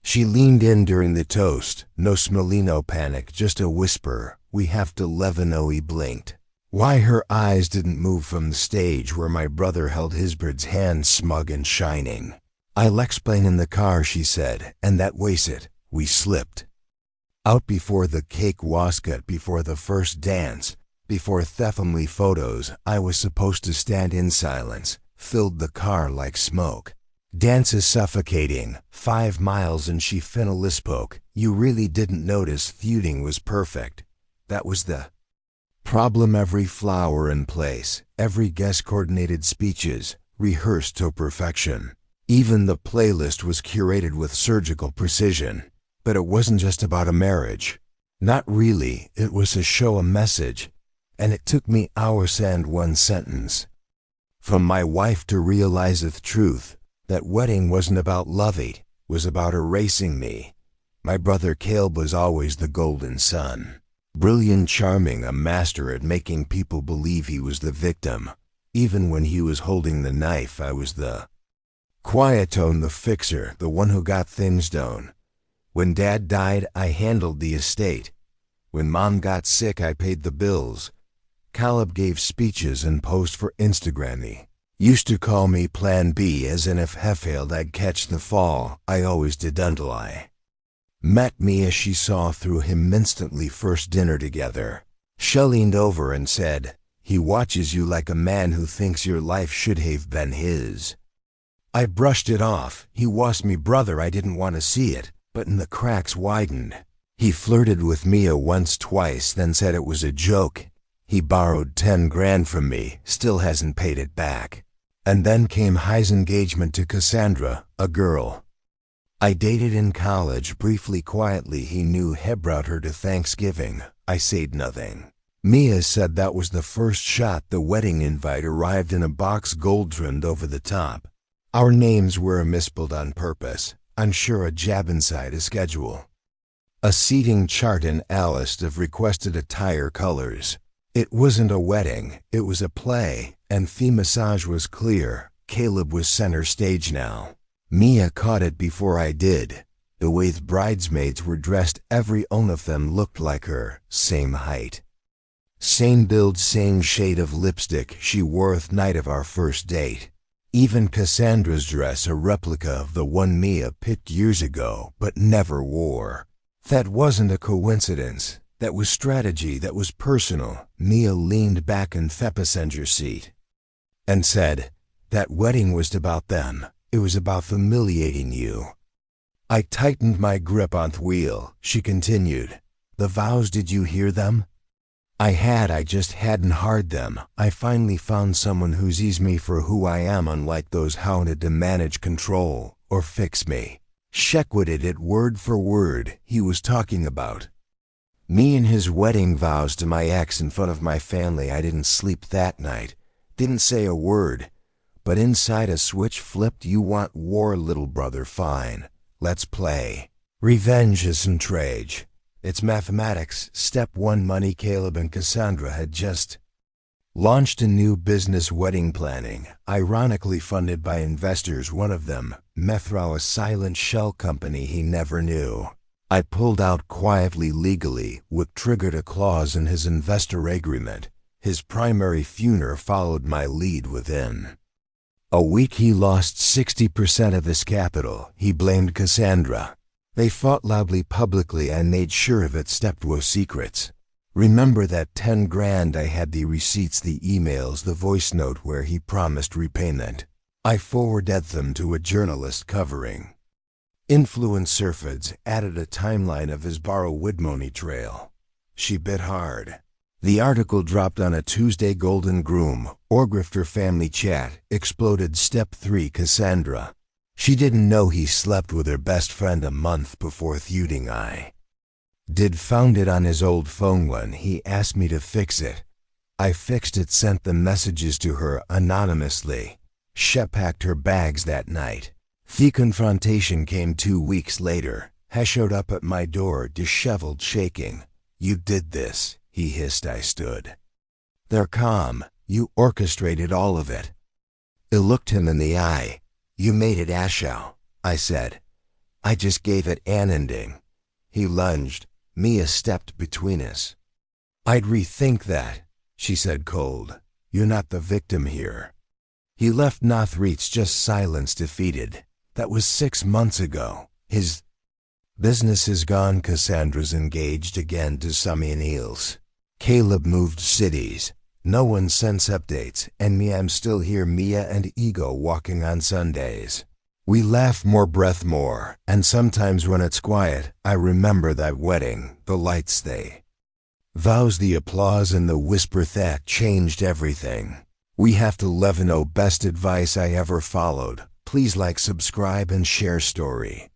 She leaned in during the toast. No Smolino panic, just a whisper. "We have to Levino." He blinked. Why her eyes didn't move from the stage where my brother held Hisbard's hand, smug and shining. "I'll explain in the car," she said, and that was it. We slipped out before the cake was cut, before the first dance, before the family photos. I was supposed to stand in silence, filled the car like smoke. Dance is suffocating. 5 miles and she finally spoke. "You really didn't notice feuding was perfect." That was the problem. Every flower in place, every guest coordinated speeches, rehearsed to perfection. Even the playlist was curated with surgical precision. But it wasn't just about a marriage. Not really. It was to show a message. And it took me hours and one sentence from my wife to realize the truth. That wedding wasn't about Lovey, was about erasing me. My brother Caleb was always the golden son. Brilliant, charming, a master at making people believe he was the victim. Even when he was holding the knife, I was the quiet tone, the fixer, the one who got things done. When Dad died, I handled the estate. When Mom got sick, I paid the bills. Caleb gave speeches and posed for Instagram. He used to call me Plan B, as in if he failed, I'd catch the fall. I always did until I met me as she saw through him instantly. First dinner together. She leaned over and said, "He watches you like a man who thinks your life should have been his." I brushed it off. He was me brother. I didn't want to see it, but in the cracks widened. He flirted with Mia once, twice, then said it was a joke. He borrowed 10 grand from me, still hasn't paid it back. And then came his engagement to Cassandra, a girl I dated in college. Briefly, quietly, he knew he brought her to Thanksgiving. I said nothing. Mia said that was the first shot. The wedding invite arrived in a box, gold trimmed over the top. Our names were misspelled on purpose. I'm sure a jab inside a schedule. A seating chart and a list of requested attire colors. It wasn't a wedding, it was a play, and the message was clear. Caleb was center stage now. Mia caught it before I did. The way the bridesmaids were dressed, every one of them looked like her. Same height, same build, same shade of lipstick she wore the night of our first date. Even Cassandra's dress, a replica of the one Mia picked years ago but never wore. That wasn't a coincidence. That was strategy, that was personal. Mia leaned back in the passenger seat and said, "That wedding was about them. It was about humiliating you." I tightened my grip on the wheel. She continued, "The vows, did you hear them?" I just hadn't heard them. I finally found someone who sees me for who I am, unlike those hounded to manage, control, or fix me. She quoted it word for word. He was talking about me and his wedding vows to my ex in front of my family. I didn't sleep that night, didn't say a word, but inside a switch flipped. "You want war, little brother? Fine, let's play. Revenge isn't rage, it's mathematics." Step 1, money. Caleb and Cassandra had just launched a new business, wedding planning, ironically funded by investors. One of them, Methrow, a silent shell company he never knew. I pulled out quietly, legally, what triggered a clause in his investor agreement. His primary funeral followed my lead. Within a week he lost 60% of his capital. He blamed Cassandra. They fought loudly publicly and made sure of it. Step 2, secrets. Remember that 10 grand? I had the receipts, the emails, the voice note where he promised repayment. I forwarded them to a journalist covering influencer feeds, added a timeline of his borrowed money trail. She bit hard. The article dropped on a Tuesday. Golden Groom, or grifter family chat, exploded. Step 3, Cassandra. She didn't know he slept with her best friend a month before feuding. I did. Found it on his old phone when he asked me to fix it. I fixed it, sent the messages to her anonymously. She packed her bags that night. The confrontation came 2 weeks later. He showed up at my door, disheveled, shaking. "You did this," he hissed. I stood there calm. "You orchestrated all of it." I looked him in the eye. "You made it, Ashow," I said. I just gave it an ending. He lunged. Mia stepped between us. I'd rethink that, she said cold. You're not the victim here. He left Nothreats just silence defeated. That was 6 months ago. His business is gone. Cassandra's engaged again to Samian Eels. Caleb moved cities. No one sends updates, and me, I'm still here. Mia and Ego walking on Sundays. We laugh more, breath more, and sometimes when it's quiet, I remember that wedding, the lights, they vows, the applause, and the whisper that changed everything. We have to live. Best advice I ever followed. Please like, subscribe, and share story.